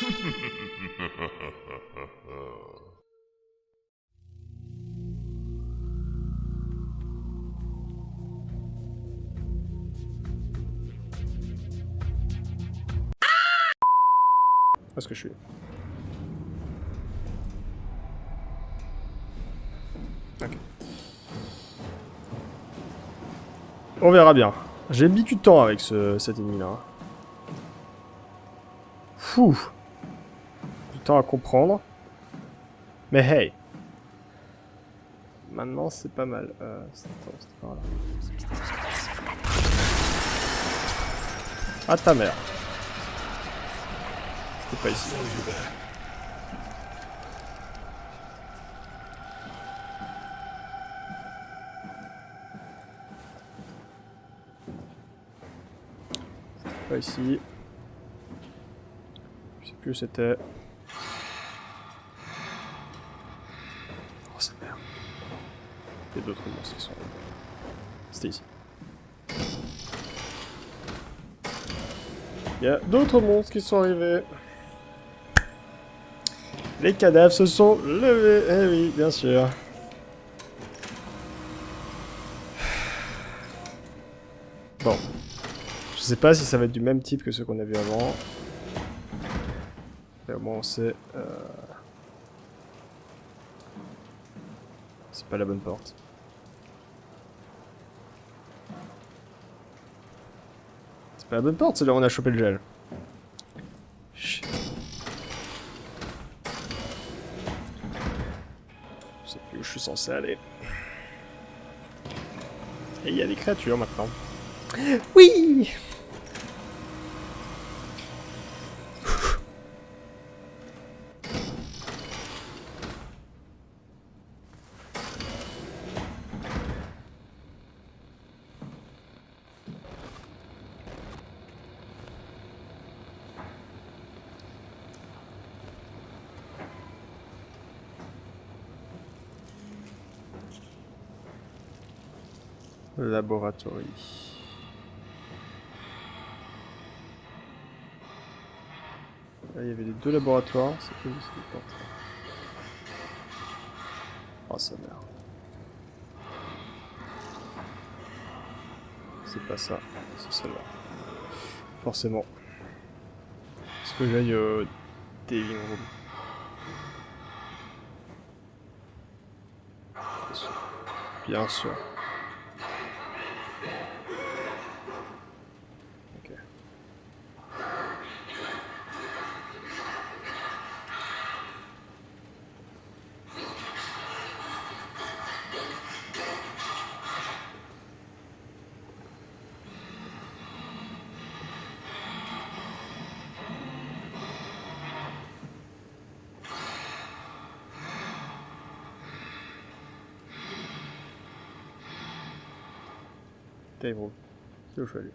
Où est-ce que je suis? Ok. On verra bien. J'ai mis du temps avec cet ennemi-là. Fou. Du temps à comprendre. Mais hey. Maintenant, c'est pas mal. C'était par là. Ah ta mère. C'était pas ici. C'était pas ici. Je sais plus où c'était. Oh sa mère. Il y a d'autres monstres qui sont là. C'était ici. Il y a d'autres monstres qui sont arrivés. Les cadavres se sont levés. Eh oui, bien sûr. Bon. Je sais pas si ça va être du même type que ceux qu'on a vu avant. Mais au moins on sait... C'est pas la bonne porte. C'est pas la bonne porte, c'est là où on a chopé le gel. Shit. Je sais plus où je suis censé aller. Et il y a des créatures maintenant. Oui! Laboratoire. Là, il y avait les deux laboratoires. C'est quoi cette porte? Oh sa mère. C'est pas ça, c'est celle-là. Forcément. Est-ce que j'aille au Diving Room? Bien sûr. Bien sûr. Ok. Diving Room. C'est où je suis allé?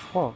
Je crois.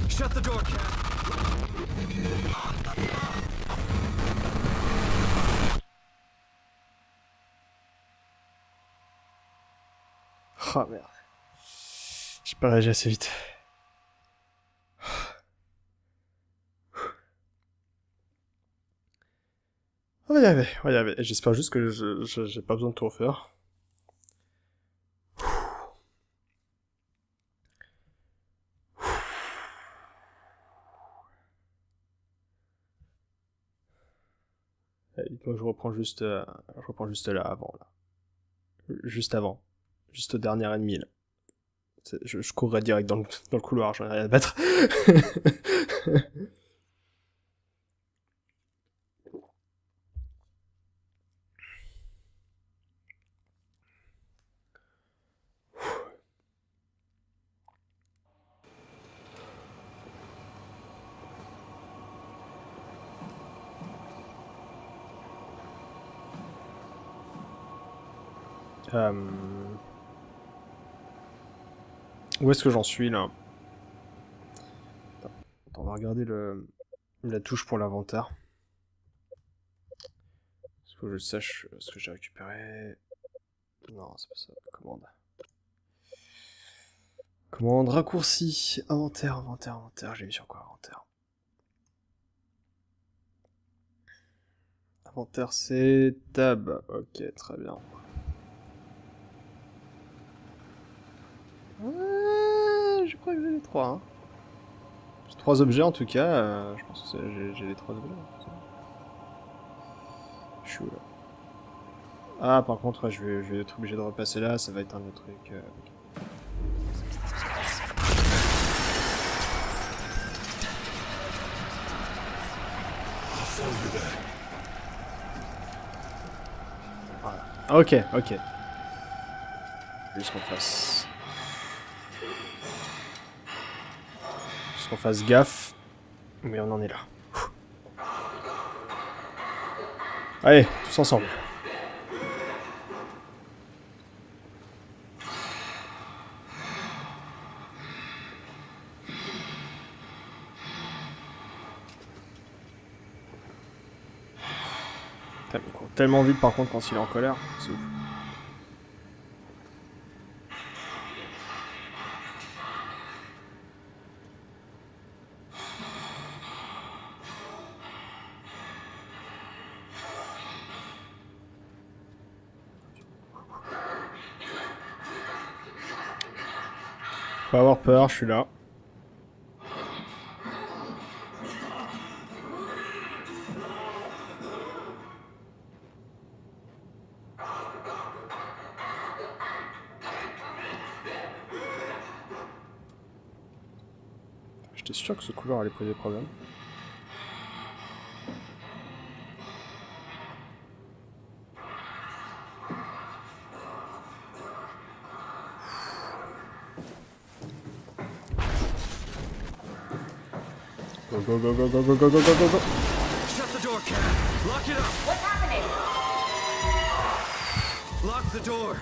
Shut the door, Cat. Oh merde. J'ai pas réagi assez vite. On va y arriver, on va y arriver. J'espère juste que j'ai pas besoin de tout refaire. Eh Moi, je reprends juste là, avant, là. Juste avant. Juste au dernier ennemi, là. Je courrais direct dans le couloir, j'en ai rien à battre. Où est-ce que j'en suis là? Attends, on va regarder la touche pour l'inventaire. Est-ce que je sache ce que j'ai récupéré? Non, c'est pas ça. Commande, raccourci, inventaire. J'ai mis sur quoi inventaire? Inventaire c'est tab. Ok, très bien. Je crois que j'ai les 3. Hein. J'ai 3 objets en tout cas. Je pense que j'ai les 3 objets. Je suis où là? Ah, par contre, ouais, je vais être obligé de repasser là. Ça va être un autre truc. Voilà. Ok. Juste qu'on fasse gaffe. Mais on en est là. Allez, tous ensemble. Il court tellement vite par contre quand il est en colère. C'est ouf. Pas avoir peur, je suis là. J'étais sûr que ce couloir allait poser problème. Go. Shut the door, Cat. Lock it up. What's happening? Lock the door.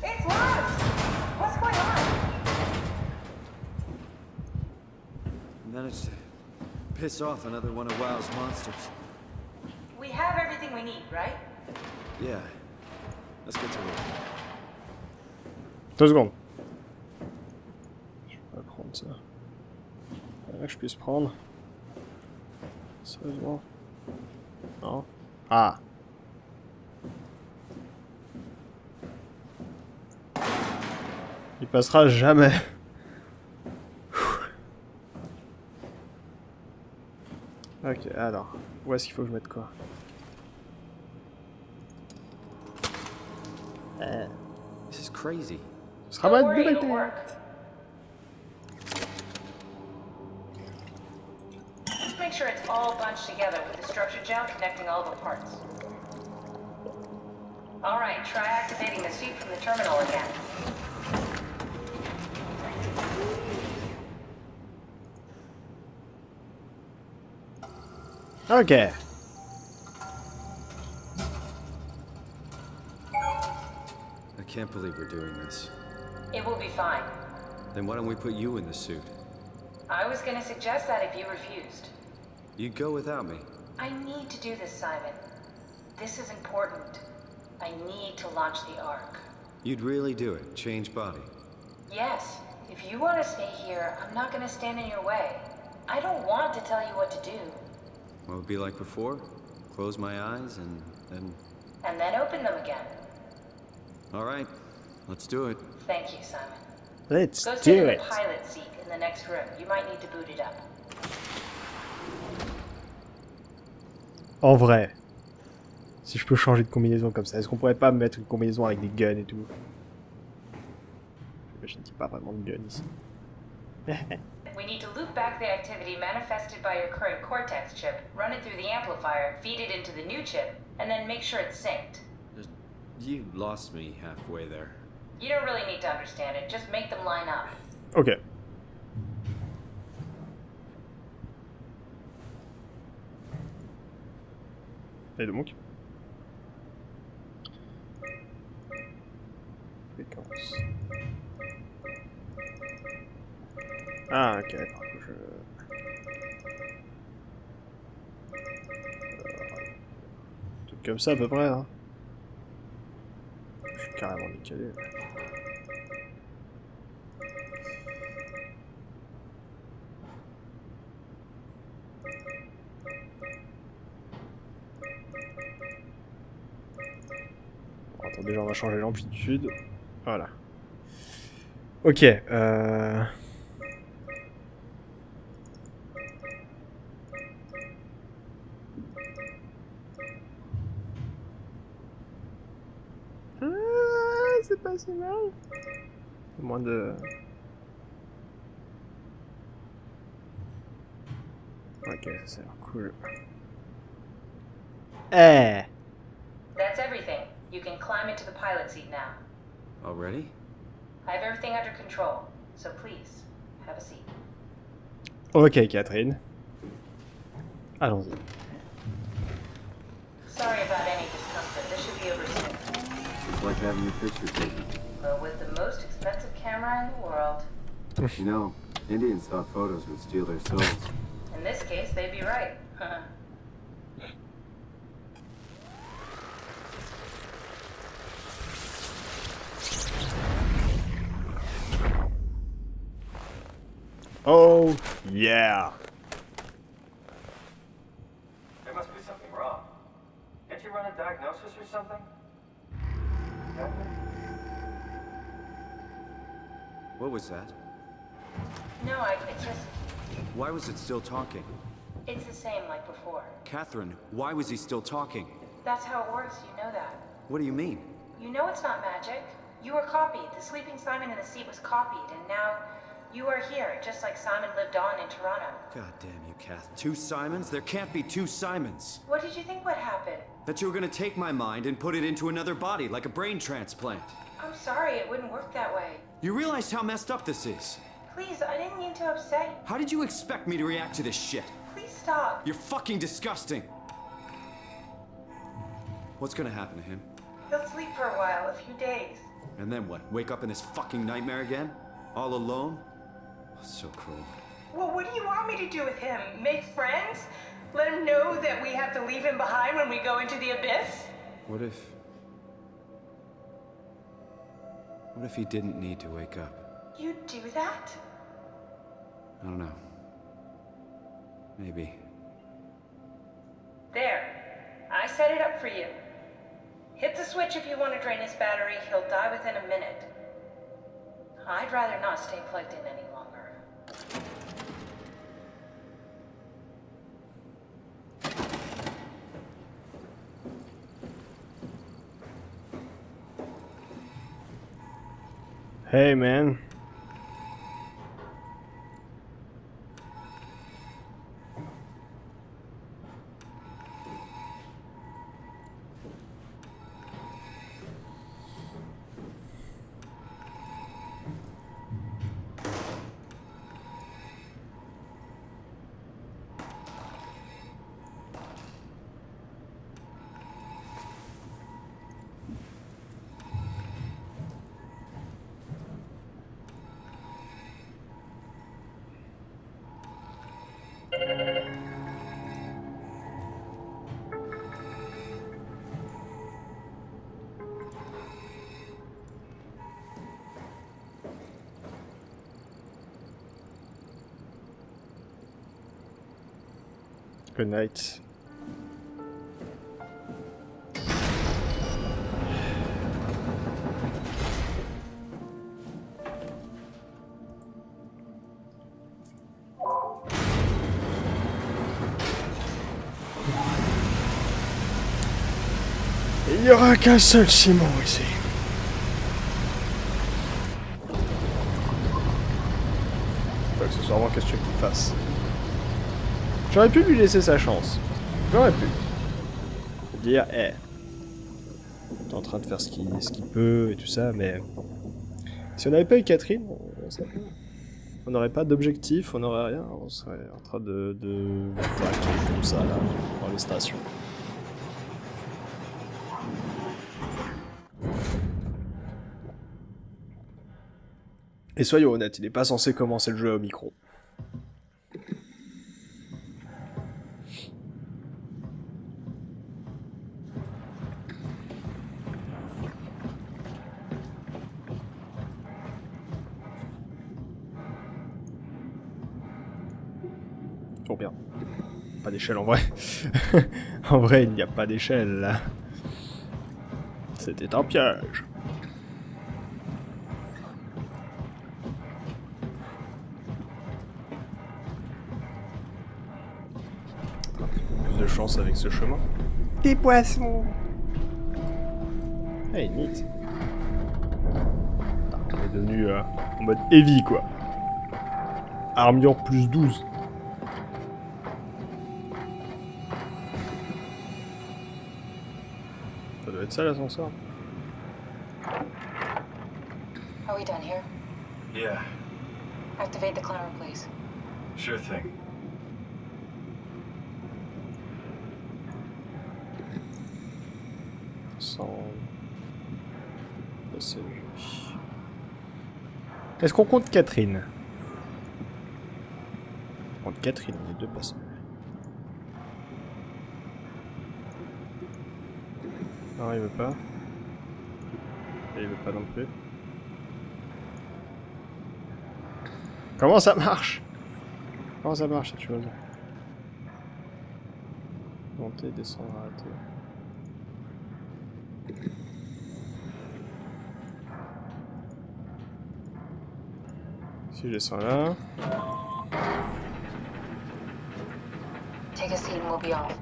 It's locked! What's going on? Managed to piss off another one of WoW's monsters. We have everything we need, right? Yeah. Let's get to work. 2 secondes. Je vais prendre ça. Là, je puisse prendre. Sérieusement. Non. Ah. Il passera jamais. Ok, alors. Où est-ce qu'il faut que je mette quoi? This is crazy. Ce sera Don't ma worry, it'll vérité. work. Just make sure it's all bunched together with the structure gel connecting all the parts. Alright, try activating the suit from the terminal again. Ok. I can't believe we're doing this. It will be fine. Then why don't we put you in the suit? I was gonna suggest that if you refused. You'd go without me. I need to do this, Simon. This is important. I need to launch the Ark. You'd really do it. Change body. Yes, if you want to stay here, I'm not gonna stand in your way. I don't want to tell you what to do. What would it be like before? Close my eyes and then... And then open them again. Alright, let's do it. Thank you, Simon. Let's Go sit do in the it. pilot seat in the next room. You might need to boot it up. En vrai. Si je peux changer de combinaison comme ça, est-ce qu'on pourrait pas mettre une combinaison avec des guns et tout? Je ne dis pas vraiment de gun ici. We need to loop back the activity manifested by your current cortex chip, run it through the amplifier, feed it into the new chip, and then make sure it's synced. You lost me halfway there. You don't really need to understand it, just make them line up. Ok. Et donc fréquence. Ah ok, d'accord. Tout comme ça à peu près, hein. Je suis carrément décalé. Bon, attends, déjà on va changer l'amplitude. Voilà. Ok. C'est pas si mal. Moins de... Ok, ça a l'air cool. Eh! That's everything. You can climb into the pilot seat now. Already? I have everything under control, so please, have a seat. Ok, Catherine. Allons-y. Sorry about any discomfort. This should be over soon. It's like having your picture taken. But with the most expensive camera in the world. You know, Indians thought photos would steal their souls. In this case, they'd be right. Oh, yeah! There must be something wrong. Can't you run a diagnosis or something? What was that? No, it's just... Why was it still talking? It's the same like before. Catherine, why was he still talking? That's how it works, you know that. What do you mean? You know it's not magic. You were copied. The sleeping Simon in the seat was copied, and now you are here, just like Simon lived on in Toronto. God damn you, Kath. 2 Simons? There can't be 2 Simons. What did you think would happen? That you were gonna take my mind and put it into another body, like a brain transplant. I'm sorry, it wouldn't work that way. You realize how messed up this is? Please, I didn't mean to upset you. How did you expect me to react to this shit? Please stop. You're fucking disgusting. What's gonna happen to him? He'll sleep for a while, a few days. And then what? Wake up in this fucking nightmare again? All alone? So cruel. Well, what do you want me to do with him? Make friends? Let him know that we have to leave him behind when we go into the abyss? What if he didn't need to wake up? You'd do that? I don't know. Maybe. There. I set it up for you. Hit the switch if you want to drain his battery. He'll die within a minute. I'd rather not stay plugged in any longer. Hey, man. Good night. Il n'y aura qu'un seul Simon ici. Faut que ce soit vraiment question qu'il fasse. J'aurais pu lui laisser sa chance. J'aurais pu. Dire, t'es en train de faire ce qu'il peut et tout ça, mais... Si on n'avait pas eu Catherine, on n'aurait pas d'objectif, on n'aurait rien, on serait en train de vaquer comme ça, là, dans les stations. Et soyons honnêtes, il n'est pas censé commencer le jeu au micro. Oh bien. Pas d'échelle en vrai. En vrai, il n'y a pas d'échelle là. C'était un piège. Plus de chance avec ce chemin. Des poissons. Hey, neat. On est devenu en mode heavy quoi. Armure plus 12. Ça doit être ça l'ascenseur. Are we done here? Yeah, Activate the climber, please. sure thing. Sans... Est-ce qu'on compte Catherine? On compte Catherine, les deux passages. Non, il veut pas. Et il veut pas non plus. Comment ça marche? Comment ça marche cette chose? Monter, descendre, arrêter. Si je descends là... Take a seat and we'll be off.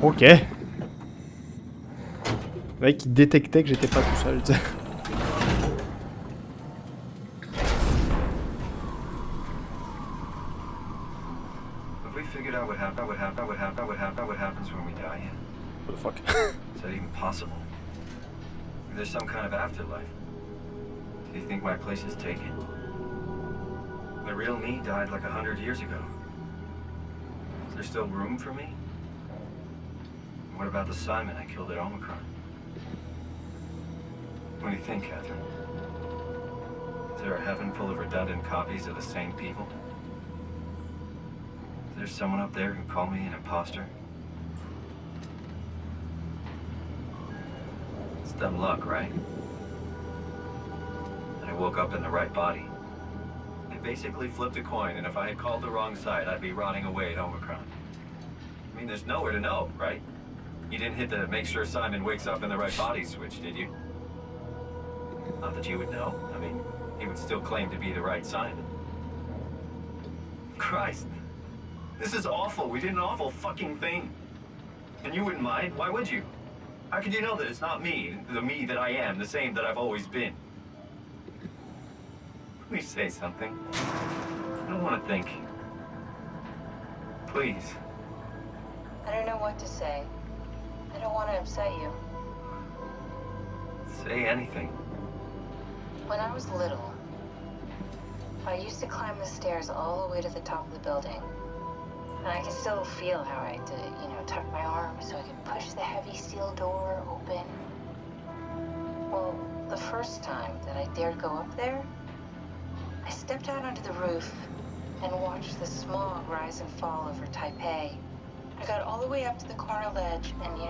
Ok. Le mec il détectait que j'étais pas tout seul, tu sais. Have we figured out what happens when we die yet? What the fuck? Is that even possible? Is there some kind of afterlife? Do you think my place is taken? The real me died like 100 years ago. Is there still room for me? What about the Simon I killed at Omicron? What do you think, Catherine? Is there a heaven full of redundant copies of the same people? Is there someone up there who called me an imposter? It's dumb luck, right? I woke up in the right body. I basically flipped a coin, and if I had called the wrong side, I'd be rotting away at Omicron. I mean, there's nowhere to know, right? You didn't hit the make sure Simon wakes up in the right body switch, did you? Not that you would know. I mean, he would still claim to be the right Simon. Christ. This is awful. We did an awful fucking thing. And you wouldn't mind? Why would you? How could you know that it's not me, the me that I am, the same that I've always been? Please say something. I don't want to think. Please. I don't know what to say. I don't want to upset you. Say anything. When I was little, I used to climb the stairs all the way to the top of the building. And I can still feel how I had to, tuck my arm so I could push the heavy steel door open. Well, the first time that I dared go up there, I stepped out onto the roof and watched the smog rise and fall over Taipei. I got all the way up to the corner ledge and,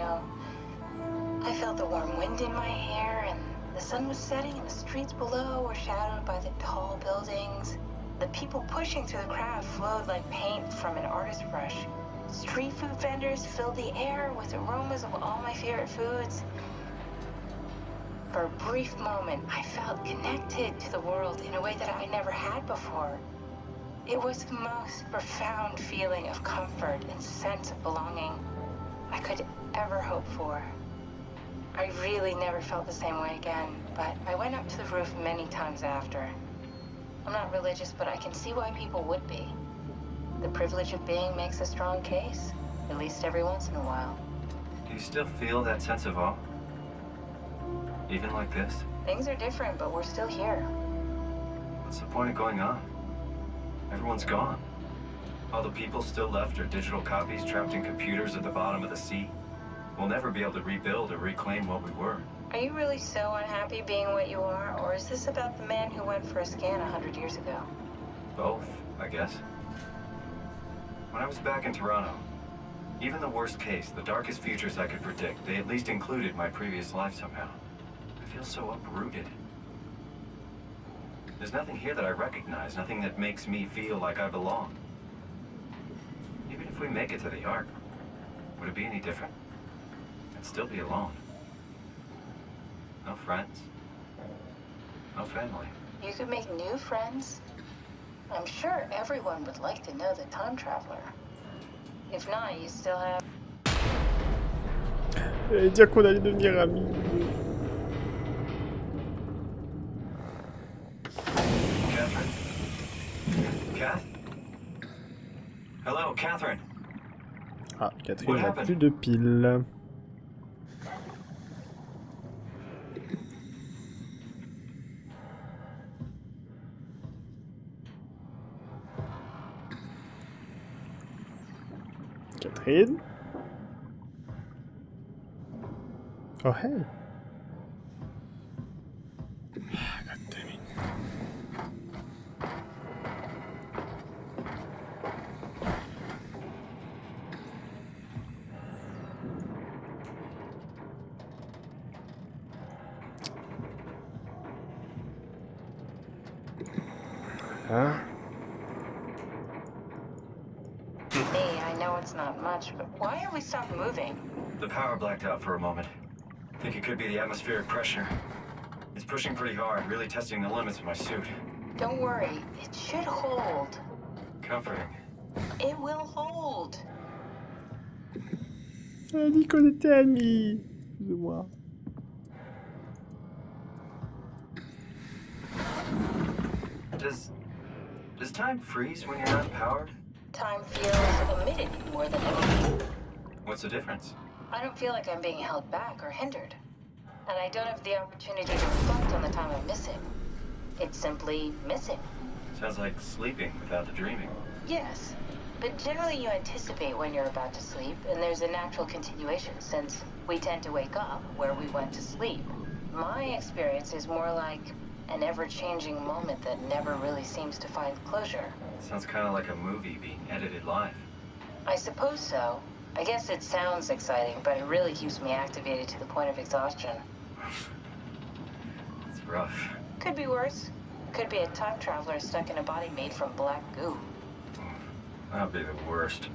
I felt the warm wind in my hair and the sun was setting and the streets below were shadowed by the tall buildings. The people pushing through the crowd flowed like paint from an artist's brush. Street food vendors filled the air with aromas of all my favorite foods. For a brief moment, I felt connected to the world in a way that I never had before. It was the most profound feeling of comfort and sense of belonging. I could ever hope for. I really never felt the same way again, but I went up to the roof many times after. I'm not religious, but I can see why people would be. The privilege of being makes a strong case, at least every once in a while. Do you still feel that sense of awe? Even like this? Things are different, but we're still here. What's the point of going on? Everyone's gone. All the people still left are digital copies trapped in computers at the bottom of the sea. We'll never be able to rebuild or reclaim what we were. Are you really so unhappy being what you are, or is this about the man who went for a scan 100 years ago? Both, I guess. When I was back in Toronto, even the worst case, the darkest futures I could predict, they at least included my previous life somehow. I feel so uprooted. There's nothing here that I recognize, nothing that makes me feel like I belong. Even if we make it to the Ark, would it be any different? I'd still be alone. No friends. No family. You could make new friends. I'm sure everyone would like to know the time traveler. If not, you still have... J'allais dire qu'on allait devenir amis. Catherine? Kath? Hello, Catherine. Ah, Catherine n'a plus de piles. Catherine? Oh hey! God damn it. Hein? Hey, I know it's not much, but why have we stopped moving? The power blacked out for a moment. I think it could be the atmospheric pressure. It's pushing pretty hard, really testing the limits of my suit. Don't worry, it should hold. Comforting. It will hold. Elle a dit qu'on était amis. Plus ou moins. Does time freeze when you're not powered? Time feels omitted more than anything. What's the difference? I don't feel like I'm being held back or hindered. And I don't have the opportunity to reflect on the time I'm missing. It's simply missing. Sounds like sleeping without the dreaming. Yes, but generally you anticipate when you're about to sleep, and there's a natural continuation since we tend to wake up where we went to sleep. My experience is more like an ever-changing moment that never really seems to find closure. Sounds kind of like a movie being edited live. I suppose so. I guess it sounds exciting, but it really keeps me activated to the point of exhaustion. It's rough. Could be worse. Could be a time traveler stuck in a body made from black goo. That'd be the worst.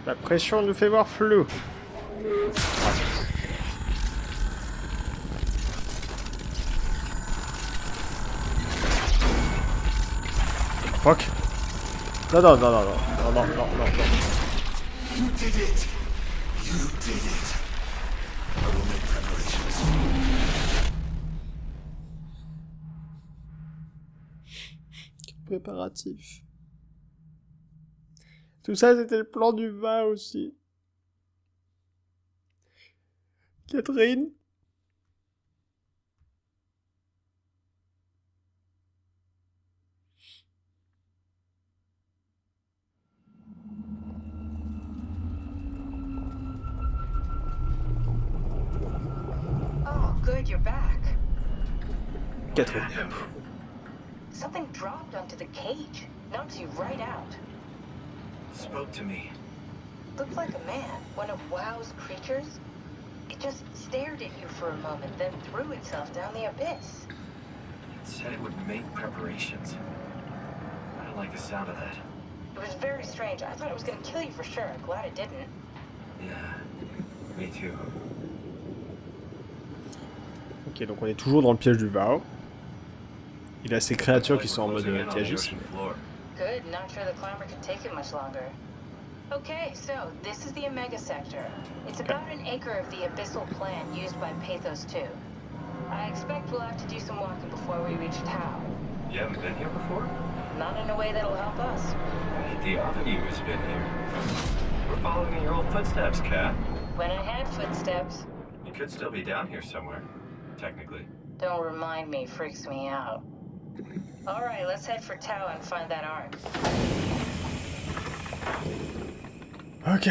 La pression nous fait voir flou. Fuck. Non, non, non, non, non, non, non, non, non. You did it! You did it! I will make preparations. Préparatif. Tout ça, c'était le plan du vin aussi. Catherine? Oh, good, you're back. Catherine. Something dropped onto the cage. Knocks you right out. Spoke to me. Looked like a man, one of WoW's creatures. It just stared at you for a moment, then threw itself down the abyss. It said it would make preparations. I don't like the sound of that. It was very strange. I thought it was going to kill you for sure. I'm glad it didn't. Yeah, me too. Ok, donc on est toujours dans le piège du Vao. Il a ces créatures qui Looks sont en like we're mode closing in on the anti-agissent. ocean floor. Good, not sure the climber can take it much longer. Okay, so this is the Omega Sector. It's about an acre of the abyssal plant used by Pathos 2. I expect we'll have to do some walking before we reach Tau. You haven't been here before? Not in a way that'll help us. The other you has been here. We're following in your old footsteps, Kat. When I had footsteps, You could still be down here somewhere, technically. don't remind me, freaks me out. Alright, let's head for Tau and find that arm. Ok.